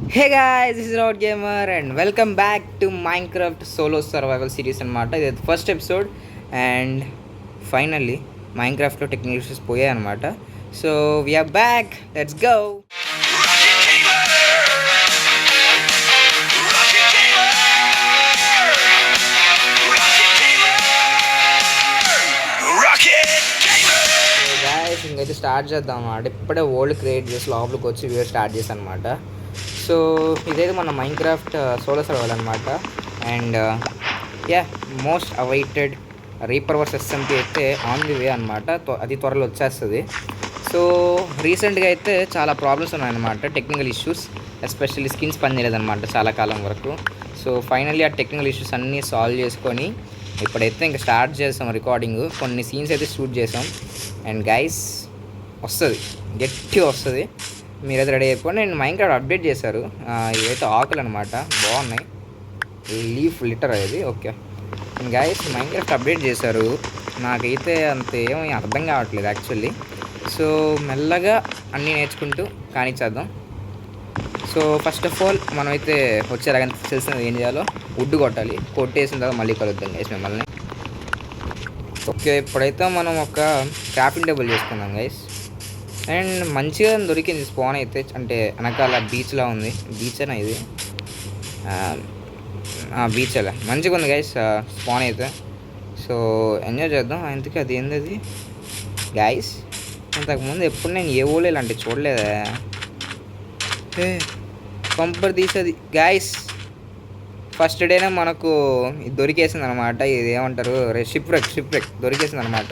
Hey guys, this is Road Gamer and welcome back to Minecraft Solo Survival Series అనమాట. ఇది first episode and finally మైన్క్రాఫ్ట్లో technical issues పోయాయి అనమాట. So we're back, let's go. Guys ఇంకైతే start చేద్దాం అన్నమాట. ఇప్పుడే వరల్డ్ క్రియేట్ చేసి లోపలికి వచ్చి వీడియో స్టార్ట్ చేశాను అనమాట. సో ఇదైతే మన మైన్క్రాఫ్ట్ సోలో సర్వైవల్ అనమాట. And ya most awaited reaper verse SMP అయితే ఆన్ ది వే అనమాట. అది త్వరలో వచ్చేస్తుంది. సో రీసెంట్గా అయితే చాలా ప్రాబ్లమ్స్ ఉన్నాయన్నమాట, టెక్నికల్ ఇష్యూస్, ఎస్పెషల్లీ స్కిన్స్ పని చేయలేదన్నమాట చాలా కాలం వరకు. సో ఫైనల్లీ ఆ టెక్నికల్ ఇష్యూస్ అన్నీ సాల్వ్ చేసుకొని ఇప్పుడైతే ఇంకా స్టార్ట్ చేసాం రికార్డింగ్. కొన్ని సీన్స్ అయితే షూట్ చేసాం అండ్ గైస్ వస్తుంది, గట్టిగా వస్తుంది. మీరైతే రెడీ అయిపోయి. నేను మైన్క్రాఫ్ట్ అప్డేట్ చేశారు. ఇవైతే ఆకులు అనమాట, బాగున్నాయి. లీఫ్ లిటర్ అది. ఓకే గైస్ మైన్క్రాఫ్ట్ అప్డేట్ చేశారు. నాకైతే అంత ఏమీ అర్థం కావట్లేదు యాక్చువల్లీ. సో మెల్లగా అన్నీ నేర్చుకుంటూ కానిచ్చేద్దాం. సో ఫస్ట్ ఆఫ్ ఆల్ మనమైతే వచ్చేలాగా తెలిసినది ఏం చేయాలో, వుడ్ కొట్టాలి. కొట్టేసిన తర్వాత మళ్ళీ కలుద్దాం గైస్ మిమ్మల్ని. ఓకే ఇప్పుడైతే మనం ఒక క్రాఫ్టింగ్ టేబుల్ చేసుకుందాం గైస్. అండ్ మంచిగా దొరికింది స్పాన్ అయితే, అంటే వెనకాల బీచ్లా ఉంది. బీచ్ అయినా ఇది బీచ్ అలా మంచిగా ఉంది గైస్ స్పాన్ అయితే. సో ఎంజాయ్ చేద్దాం. అందుకే అది ఏంది అది గైస్, ఇంతకుముందు ఎప్పుడు నేను ఏ ఊళ్ళో ఇలాంటివి చూడలేదా. పంపర్ తీసేది గైస్. ఫస్ట్ డేనే మనకు ఇది దొరికేసింది అనమాట. ఇది ఏమంటారు, షిప్ రెక్ దొరికేసింది అనమాట.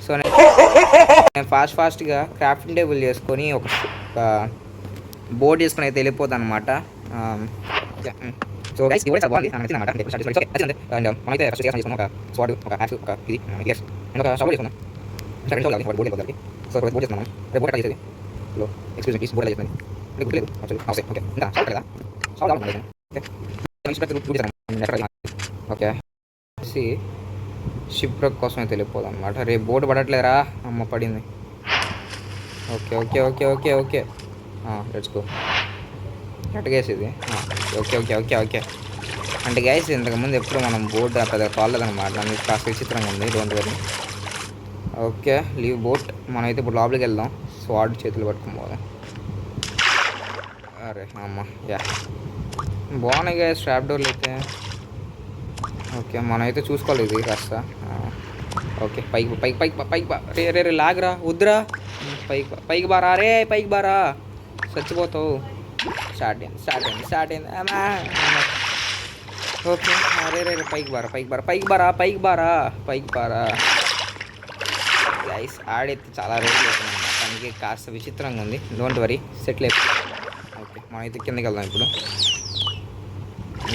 సో నేను ఫాస్ట్గా క్రాఫ్టింగ్ టేబుల్ చేసుకొని ఒక బోర్డ్ చేసుకుని అయితే వెళ్ళిపోతాను అనమాట. సో గైస్ ఇవన్నీ బాగుంది అనమాట. మనమైతే ఫస్ట్ చేసుకున్నాం ఒక స్వాడ్, ఒక హ్యాక్స్, ఒక ఇది ఇయర్స్ అండ్ ఒక షవర్ చేసుకున్నాం. బోర్డ్ వెళ్ళిపోతుంది. సో బోర్డ్ చేస్తున్నాం. రేపు బోర్డ్ చేసేది ఎక్స్క్యూజ్ మీ బోర్డ్ చేస్తుంది. గుర్తులేదు ఓకే ఇంకా షవర్ కదా, షవర్ ఓకే షిప్ రక్ కోసమే తెలియపోదు అనమాట. రేపు బోర్డు పడట్లేరా, అమ్మ పడింది. Okay okay okay okay okay let's go. గట్టిగేసేది. ఓకే ఓకే ఓకే ఓకే అంటే గైస్ ఇంతకుముందు ఎప్పుడు మనం బోర్డు పెద్ద కాలేదనమాట. నాకు కాస్త విచిత్రంగా ఉంది, don't worry. Okay leave boat. మనమైతే ఇప్పుడు లోపలికి వెళ్దాం. స్వాడ్ చేతులు పట్టుకుని పోదాం. అరే అమ్మ యా బాగున్నాయి గైస్ స్ట్రాప్ డోర్లు అయితే. ఓకే మనమైతే చూసుకోవాలి ఇది కాస్త. ఓకే పైకి పైకి పైకి పైకి రే రే రే లాగరా, వద్దురా, పైకి బారా, రే పైకి బారా, చచ్చిపోతావు. స్టార్ట్ అయింది అమ్మా. ఓకే రే రే రే పైకి బారా. గైస్ ఆడైతే చాలా రోజులు అవుతుంది, దానికి కాస్త విచిత్రంగా ఉంది. డోంట్ వరీ, సెటిల్ అయిపో. ఓకే మనమైతే కిందకి వెళ్దాం ఇప్పుడు.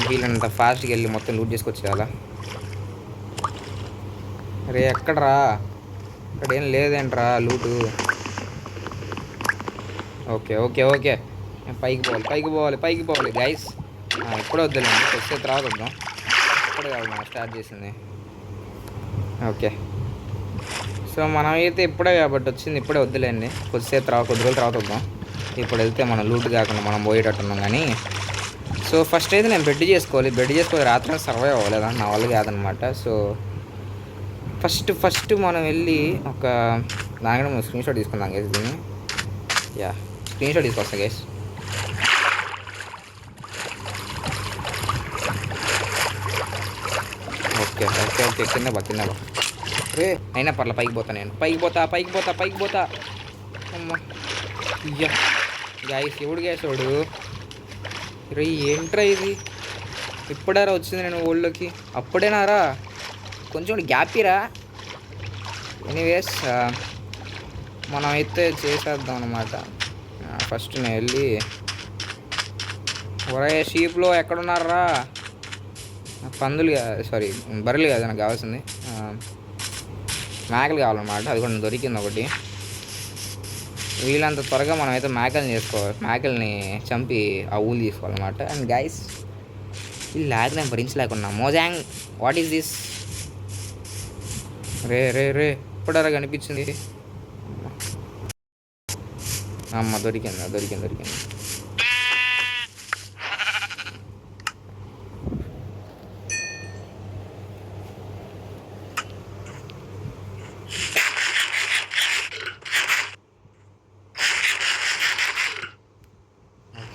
వీళ్ళంత ఫాస్ట్గా వెళ్ళి మొత్తం లూట్ చేసుకొచ్చేయాలా. రే ఎక్కడరా, ఇక్కడ ఏం లేదేంట్రా లూటు. ఓకే ఓకే ఓకే పైకి పోవాలి గైస్. ఇప్పుడే వద్దులేండి, కొద్దిసేపు తర్వాత వద్దాం. ఇప్పుడే కాదు మనం స్టార్ట్ చేసింది. ఓకే సో మనం అయితే ఇప్పుడే కాబట్టి వచ్చింది, ఇప్పుడే వద్దులేండి, కొద్ది రోజుల తర్వాత వద్దాం. ఇప్పుడు వెళ్తే మనం లూట్ కాకుండా మనం పోయేటట్టున్నాం. కానీ సో ఫస్ట్ అయితే నేను బెడ్ చేసుకోవాలి. రాత్రి సర్వైవ్ అవ్వలేదా, నా వల్ల కాదనమాట. సో ఫస్ట్ మనం వెళ్ళి ఒక దానికంటే మనం స్క్రీన్ షాట్ తీసుకుందాం గైస్. దీన్ని యా స్క్రీన్ షాట్ తీసుకొస్తా గైస్. ఓకే ఓకే ఓకే కింద బా అయినా పర్లే, పైకి పోతా నేను, పైకి పోతా. అమ్మ ఇయ్యా గ్యాస్ ఎవడు గ్యాసోడు. రే ఏంట్రా ఇది, ఇప్పుడారా వచ్చింది నేను ఓల్డ్లోకి, అప్పుడేనారా, కొంచెం గ్యాపీరా. ఎనీవేస్ మనం అయితే చేసేద్దాం అనమాట. ఫస్ట్ నేను వెళ్ళి ఒరే షీప్లో ఎక్కడున్నారా, పందులు సారీ బర్రెలు కాదు నాకు కావాల్సింది, మేకలు కావాలన్నమాట. అది కూడా దొరికింది ఒకటి. వీళ్ళంత త్వరగా మనమైతే మేకల్ని చంపి ఆ ఊళ్ళు తీసుకోవాలన్నమాట. అండ్ గైస్ ఈ ల్యాగ్ నేను భరించలేకున్నా. Mojang what is this. రే రే రే ఇప్పుడరా కనిపించింది. అమ్మ దొరికింది.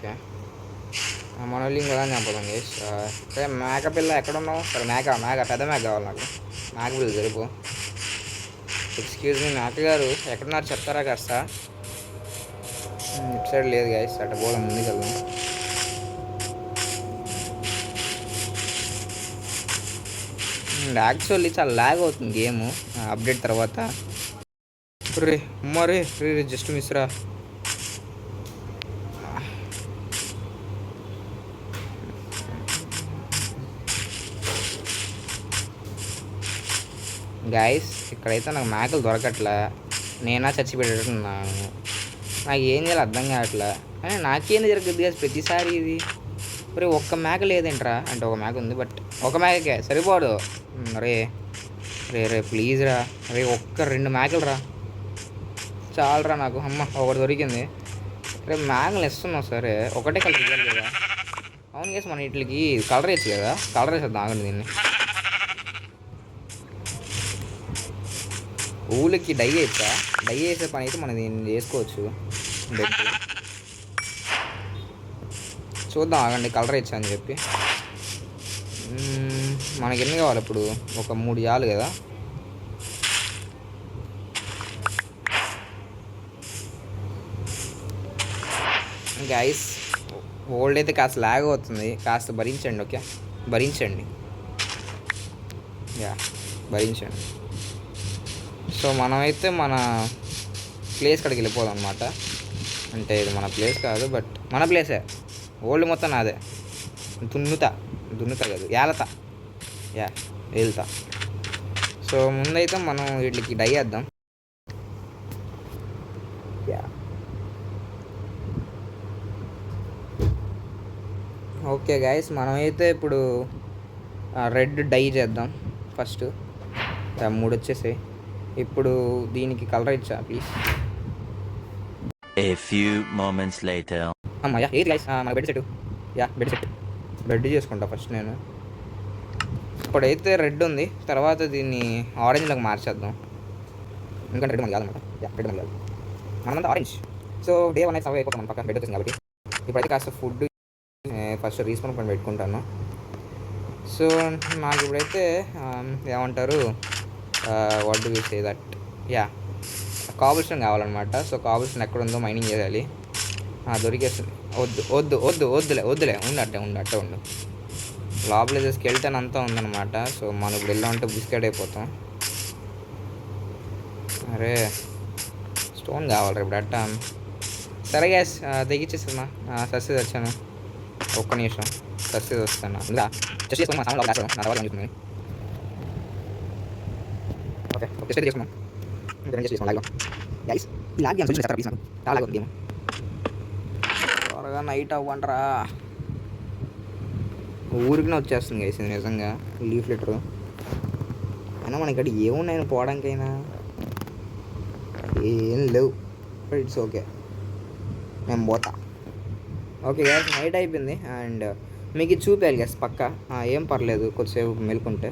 ఓకే, మన వాళ్ళు ఇంకా ఎలా చంపుదాం గైస్. సరే మేక పిల్ల ఎక్కడ ఉన్నావు? సరే మేక పెద్ద మేక కావాలి నాకు. మేక పిల్ల జరుపు. ఎక్స్క్యూజ్ మీ మేక గారు ఎక్కడున్నారు చెప్తారా కాస్త? ఇటు సైడ్ లేదు గైస్, అట్ట పోదాం ముందుకు వెళ్దాం. యాక్చువల్లీ చాలా ల్యాగ్ అవుతుంది గేమ్ అప్డేట్ తర్వాత. రే అమ్మారే రే జస్ట్ మిస్రా. గైస్ ఇక్కడైతే నాకు మేకలు దొరకట్లే, నేనా చచ్చిపెట్టున్నాను. నాకు ఏం చేయాలి అర్థం కావట్లే. కానీ నాకేంది జరుగుతుంది గైస్ ప్రతిసారి ఇది. మరి ఒక్క మేక లేదేంట్రా? అంటే ఒక మేక ఉంది, బట్ ఒక మేకకే సరిపోదు. రే రే రే ప్లీజ్ రా, రే ఒక్క 2 మేకలు రా చాలరా నాకు. అమ్మ ఒకటి దొరికింది. రే మేకలు ఇస్తున్నావు సరే, ఒకటే కలర్ ఇవ్వాలి కదా. అవును గైస్ మన వీటికి కలర్ వేయచ్చు కదా, కలర్ వేసేద్దాం ఆగండి దీన్ని. ఊళ్ళకి డై వేయచ్చా? డై వేసే పని అయితే మనం దీన్ని చేసుకోవచ్చు. చూద్దాం ఆగండి, కలర్ వేయచ్చా అని చెప్పి. మనకి ఎన్ని కావాలి ఇప్పుడు? ఒక 3 చాలు కదా. గైస్ ఓల్డ్ అయితే కాస్త లాగ్ అవుతుంది, కాస్త భరించండి. ఓకే భరించండి, భరించండి. సో మనమైతే మన ప్లేస్ కాడికి వెళ్ళిపోదాం అనమాట. అంటే ఇది మన ప్లేస్ కాదు, బట్ మన ప్లేసే. ఓల్డ్ మొత్తం నాదే. దున్నుతా కాదు ఏలతా, వెళ్తా. సో ముందైతే మనం వీటికి డై వేద్దాం. ఓకే గైస్ మనమైతే ఇప్పుడు రెడ్ డై చేద్దాం ఫస్ట్. 3 వచ్చేసాయి. ఇప్పుడు దీనికి కలర్ ఇచ్చా please. A few moments later. అమ్మయ్యా ఏది గైస్ మన bed set. Bed set red చేసుకుంటా ఫస్ట్ నేను. ఇప్పుడైతే రెడ్ ఉంది, తర్వాత దీన్ని ఆరెంజ్లోకి మార్చేద్దాం. ఎందుకంటే రెడ్ మనకి కాదనమాట. రెడ్ మనకి కాదు, మనమంతా ఆరెంజ్. సో డే 1 అయితే సర్వ్ అయిపోతాం మన పక్కన బెడ్ వచ్చింది కాబట్టి. ఇప్పుడైతే కాస్త ఫుడ్ ఫస్ట్ రీస్పాన్ పని పెట్టుకుంటాను. సో నాకు ఇప్పుడైతే ఏమంటారు, what do you say that, cobblestone కావాలన్నమాట. సో కాబుల్స్టోన్ ఎక్కడ ఉందో మైనింగ్ చేయాలి. దొరికేస్తుంది. వద్దులే ఉండు. లోపల ఏదో స్కెల్టన్ అంతా ఉందన్నమాట. సో మనం ఇప్పుడు వెళ్ళామంటే బిస్కెట్ అయిపోతాం. అరే స్టోన్ కావాలి ఇప్పుడు అట్ట. సరే గ్యాస్ తెగిచ్చేస్తున్నా. సక్సెస్ వచ్చాను. ఒక్క నిమిషం సక్సెస్ వస్తాను. ఇంకా జస్ట్ చేసుకుని మా సామాన్ నా తర్వాత చూస్తుంది. ఓకే జస్ట్ చేసుకున్నాం. గైస్ ఈ లాగ్ గేమ్ చేస్తారా ప్లీజ్? నాకు చాలా లాగ్ గేమ్. త్వరగా నైట్ అవ్వంటరా. ఊరికినే వచ్చేస్తుంది గైస్ ఇది నిజంగా లీఫ్ లెటరు. అయినా మన ఇక్కడ ఏమున్నాయని పోవడానికైనా ఏం లేవు, బట్ ఇట్స్ ఓకే, నేను పోతా. ఓకే గ్యాస్ నైట్ అయిపోయింది అండ్ మీకు ఇది చూపించాలి గ్యాస్ పక్క. ఏం పర్లేదు కొద్దిసేపు మెలుకుంటే.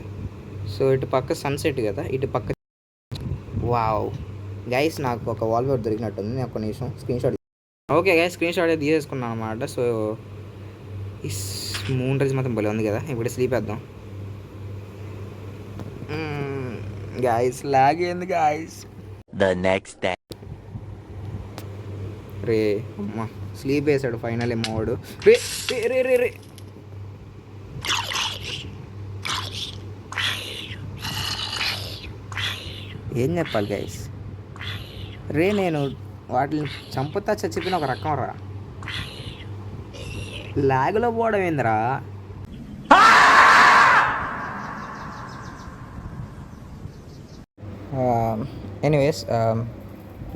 సో ఇటు పక్క సన్సెట్ కదా, ఇటు పక్క వావ్ గైస్ నాకు ఒక వాల్ పేపర్ దొరికినట్టుంది. నేను ఒక నిమిషం screen shot. Okay guys screen shot అయితే తీసేసుకున్నాను అనమాట. సో ఈ మూన్ రైజ్ మాత్రం భలే ఉంది కదా. ఇప్పుడు స్లీప్ వేద్దాం. గైస్ లాగ్ ఏంది గైస్. The next day. రే అమ్మా స్లీప్ వేసాడు ఫైనల్ ఏమోడు. రే రే రే రే ఏం చెప్పాలి గైస్. రే నేను వాటిని చంపుతా చచ్చిపోయిన ఒక రకం రా. లాగ్లో పోవడం ఏందిరా. ఎనీవేస్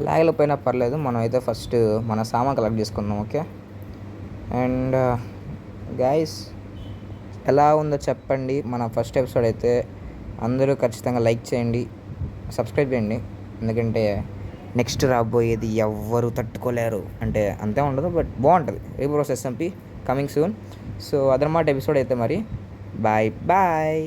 లాగ్లో పోయినా పర్లేదు, మనం అయితే ఫస్ట్ మన సామాన్ కలెక్ట్ చేసుకుందాం. ఓకే అండ్ గైస్ ఎలా ఉందో చెప్పండి మన ఫస్ట్ ఎపిసోడ్ అయితే. అందరూ ఖచ్చితంగా లైక్ చేయండి, సబ్స్క్రైబ్ చేయండి, ఎందుకంటే నెక్స్ట్ రాబోయేది ఎవ్వరు తట్టుకోలేరు. అంటే అంతే ఉండదు, బట్ బాగుంటుంది. రీబ్రోస్ SMP కమింగ్ సూన్. సో అదనమాట ఎపిసోడ్ అయితే మరి బాయ్.